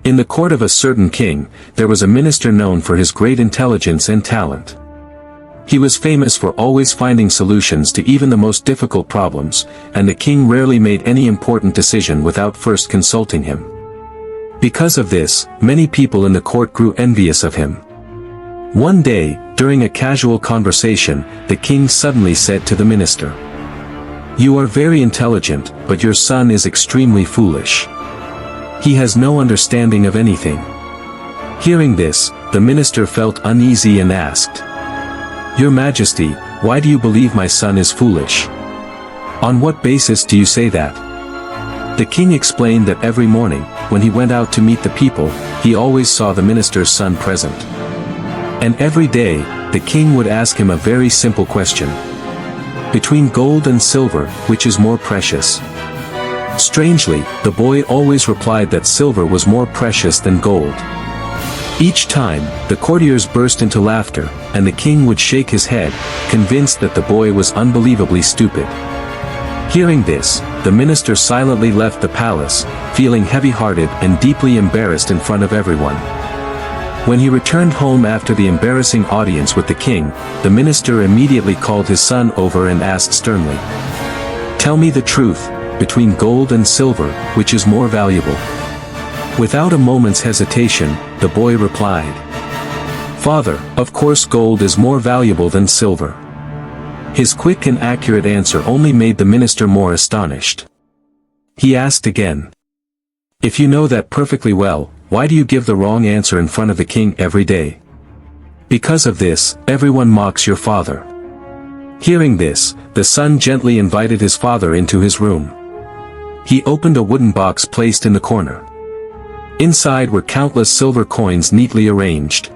In the court of a certain king, there was a minister known for his great intelligence and talent. He was famous for always finding solutions to even the most difficult problems, and the king rarely made any important decision without first consulting him. Because of this, many people in the court grew envious of him. One day, during a casual conversation, the king suddenly said to the minister, "You are very intelligent, but your son is extremely foolish. He has no understanding of anything." Hearing this, the minister felt uneasy and asked, "Your Majesty, why do you believe my son is foolish? On what basis do you say that?" The king explained that every morning, when he went out to meet the people, he always saw the minister's son present. And every day, the king would ask him a very simple question. "Between gold and silver, which is more precious?" Strangely, the boy always replied that silver was more precious than gold. Each time, the courtiers burst into laughter, and the king would shake his head, convinced that the boy was unbelievably stupid. Hearing this, the minister silently left the palace, feeling heavy-hearted and deeply embarrassed in front of everyone. When he returned home after the embarrassing audience with the king, the minister immediately called his son over and asked sternly, "Tell me the truth, between gold and silver, which is more valuable?" Without a moment's hesitation, the boy replied, "Father, of course gold is more valuable than silver." His quick and accurate answer only made the minister more astonished. He asked again, "If you know that perfectly well, why do you give the wrong answer in front of the king every day? Because of this, everyone mocks your father." Hearing this, the son gently invited his father into his room. He opened a wooden box placed in the corner. Inside were countless silver coins neatly arranged.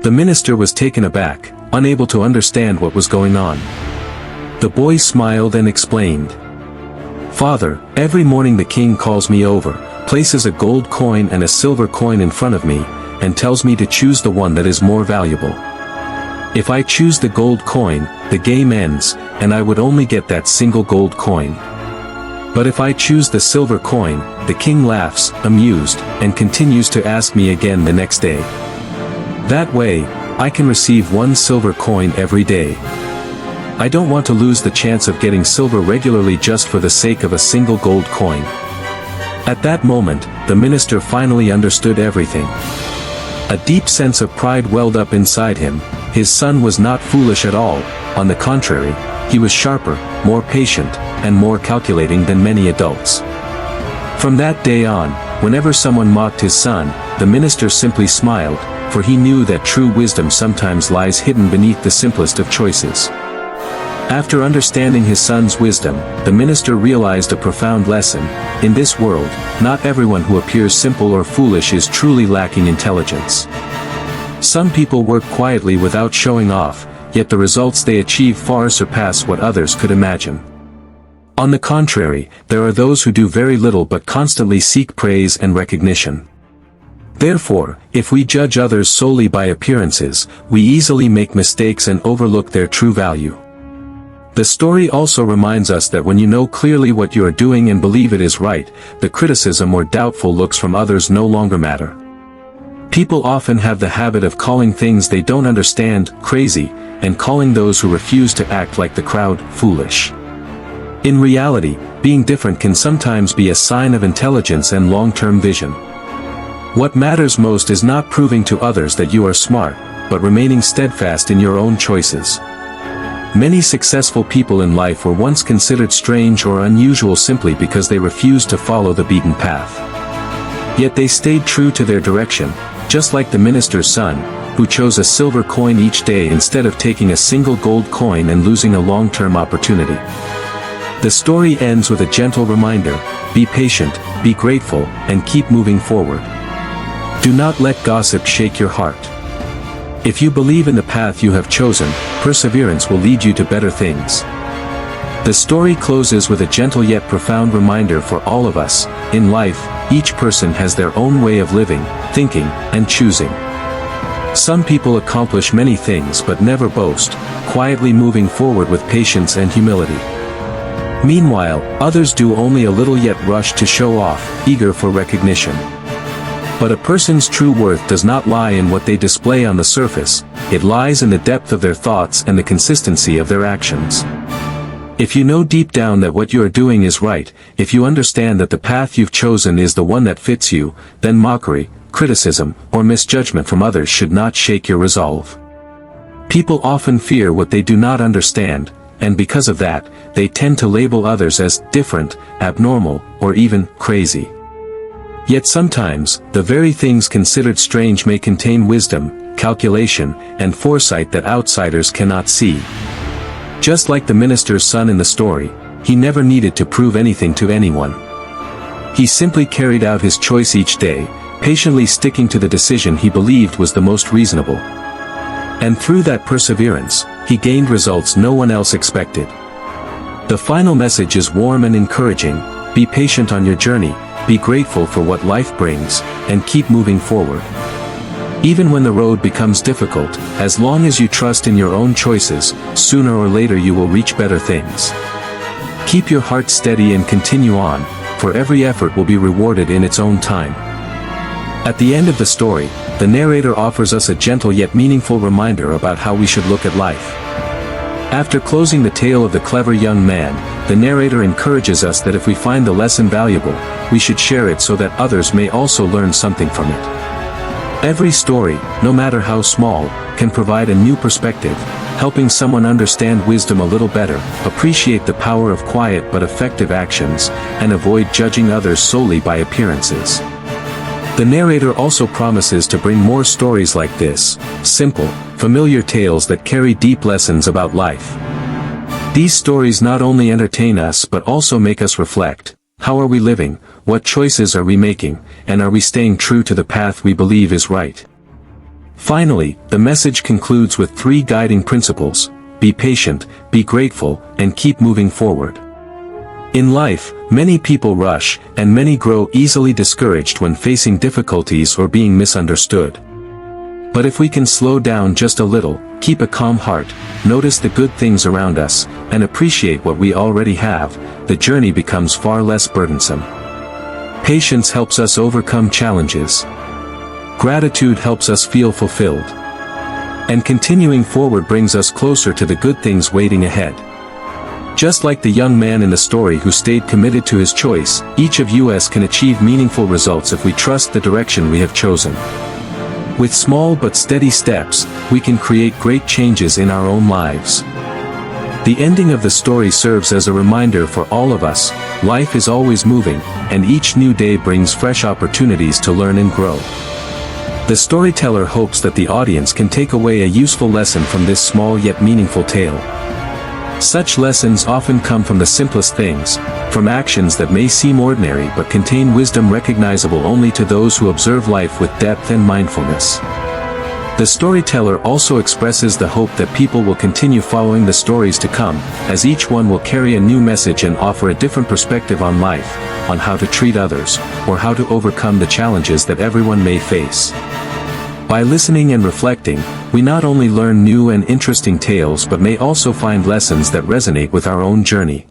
The minister was taken aback, unable to understand what was going on. The boy smiled and explained, "Father, every morning the king calls me over, places a gold coin and a silver coin in front of me, and tells me to choose the one that is more valuable. If I choose the gold coin, the game ends, and I would only get that single gold coin. But if I choose the silver coin, the king laughs, amused, and continues to ask me again the next day. That way, I can receive one silver coin every day. I don't want to lose the chance of getting silver regularly just for the sake of a single gold coin." At that moment, the minister finally understood everything. A deep sense of pride welled up inside him. His son was not foolish at all, on the contrary, he was sharper, more patient, and more calculating than many adults. From that day on, whenever someone mocked his son, the minister simply smiled, for he knew that true wisdom sometimes lies hidden beneath the simplest of choices. After understanding his son's wisdom, the minister realized a profound lesson. In this world, not everyone who appears simple or foolish is truly lacking intelligence. Some people work quietly without showing off, yet the results they achieve far surpass what others could imagine. On the contrary, there are those who do very little but constantly seek praise and recognition. Therefore, if we judge others solely by appearances, we easily make mistakes and overlook their true value. The story also reminds us that when you know clearly what you are doing and believe it is right, the criticism or doubtful looks from others no longer matter. People often have the habit of calling things they don't understand crazy, and calling those who refuse to act like the crowd foolish. In reality, being different can sometimes be a sign of intelligence and long-term vision. What matters most is not proving to others that you are smart, but remaining steadfast in your own choices. Many successful people in life were once considered strange or unusual simply because they refused to follow the beaten path. Yet they stayed true to their direction, just like the minister's son, who chose a silver coin each day instead of taking a single gold coin and losing a long-term opportunity. The story ends with a gentle reminder: be patient, be grateful, and keep moving forward. Do not let gossip shake your heart. If you believe in the path you have chosen, perseverance will lead you to better things. The story closes with a gentle yet profound reminder for all of us: in life, each person has their own way of living, thinking, and choosing. Some people accomplish many things but never boast, quietly moving forward with patience and humility. Meanwhile, others do only a little yet rush to show off, eager for recognition. But a person's true worth does not lie in what they display on the surface, it lies in the depth of their thoughts and the consistency of their actions. If you know deep down that what you are doing is right, if you understand that the path you've chosen is the one that fits you, then mockery, criticism, or misjudgment from others should not shake your resolve. People often fear what they do not understand, and because of that, they tend to label others as different, abnormal, or even crazy. Yet sometimes, the very things considered strange may contain wisdom, calculation, and foresight that outsiders cannot see. Just like the minister's son in the story, he never needed to prove anything to anyone. He simply carried out his choice each day, patiently sticking to the decision he believed was the most reasonable. And through that perseverance, he gained results no one else expected. The final message is warm and encouraging: be patient on your journey, be grateful for what life brings, and keep moving forward. Even when the road becomes difficult, as long as you trust in your own choices, sooner or later you will reach better things. Keep your heart steady and continue on, for every effort will be rewarded in its own time. At the end of the story, the narrator offers us a gentle yet meaningful reminder about how we should look at life. After closing the tale of the clever young man, the narrator encourages us that if we find the lesson valuable, we should share it so that others may also learn something from it. Every story, no matter how small, can provide a new perspective, helping someone understand wisdom a little better, appreciate the power of quiet but effective actions, and avoid judging others solely by appearances. The narrator also promises to bring more stories like this, simple, familiar tales that carry deep lessons about life. These stories not only entertain us but also make us reflect. How are we living, what choices are we making, and are we staying true to the path we believe is right? Finally, the message concludes with 3 guiding principles: be patient, be grateful, and keep moving forward. In life, many people rush, and many grow easily discouraged when facing difficulties or being misunderstood. But if we can slow down just a little, keep a calm heart, notice the good things around us, and appreciate what we already have, the journey becomes far less burdensome. Patience helps us overcome challenges. Gratitude helps us feel fulfilled. And continuing forward brings us closer to the good things waiting ahead. Just like the young man in the story who stayed committed to his choice, each of us can achieve meaningful results if we trust the direction we have chosen. With small but steady steps, we can create great changes in our own lives. The ending of the story serves as a reminder for all of us: life is always moving, and each new day brings fresh opportunities to learn and grow. The storyteller hopes that the audience can take away a useful lesson from this small yet meaningful tale. Such lessons often come from the simplest things, from actions that may seem ordinary but contain wisdom recognizable only to those who observe life with depth and mindfulness. The storyteller also expresses the hope that people will continue following the stories to come, as each one will carry a new message and offer a different perspective on life, on how to treat others, or how to overcome the challenges that everyone may face. By listening and reflecting, we not only learn new and interesting tales but may also find lessons that resonate with our own journey.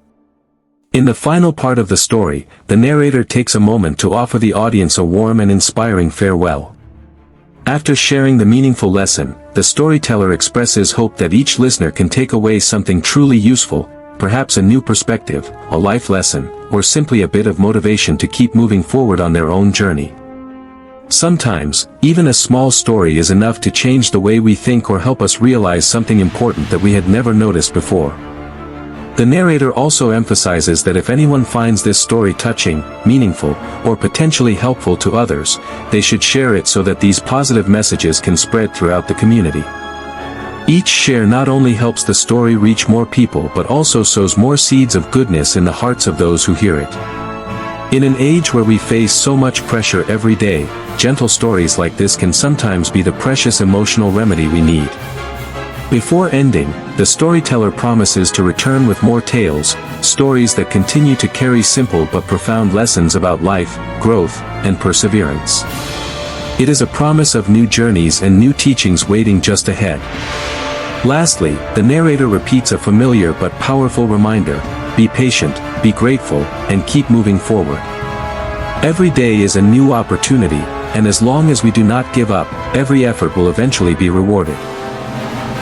In the final part of the story, the narrator takes a moment to offer the audience a warm and inspiring farewell. After sharing the meaningful lesson, the storyteller expresses hope that each listener can take away something truly useful, perhaps a new perspective, a life lesson, or simply a bit of motivation to keep moving forward on their own journey. Sometimes, even a small story is enough to change the way we think or help us realize something important that we had never noticed before. The narrator also emphasizes that if anyone finds this story touching, meaningful, or potentially helpful to others, they should share it so that these positive messages can spread throughout the community. Each share not only helps the story reach more people but also sows more seeds of goodness in the hearts of those who hear it. In an age where we face so much pressure every day, gentle stories like this can sometimes be the precious emotional remedy we need. Before ending, the storyteller promises to return with more tales, stories that continue to carry simple but profound lessons about life, growth, and perseverance. It is a promise of new journeys and new teachings waiting just ahead. Lastly, the narrator repeats a familiar but powerful reminder: be patient, be grateful, and keep moving forward. Every day is a new opportunity, and as long as we do not give up, every effort will eventually be rewarded.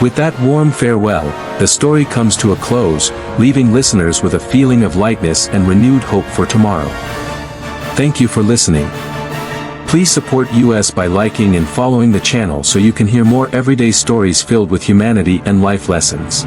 With that warm farewell, the story comes to a close, leaving listeners with a feeling of lightness and renewed hope for tomorrow. Thank you for listening. Please support us by liking and following the channel so you can hear more everyday stories filled with humanity and life lessons.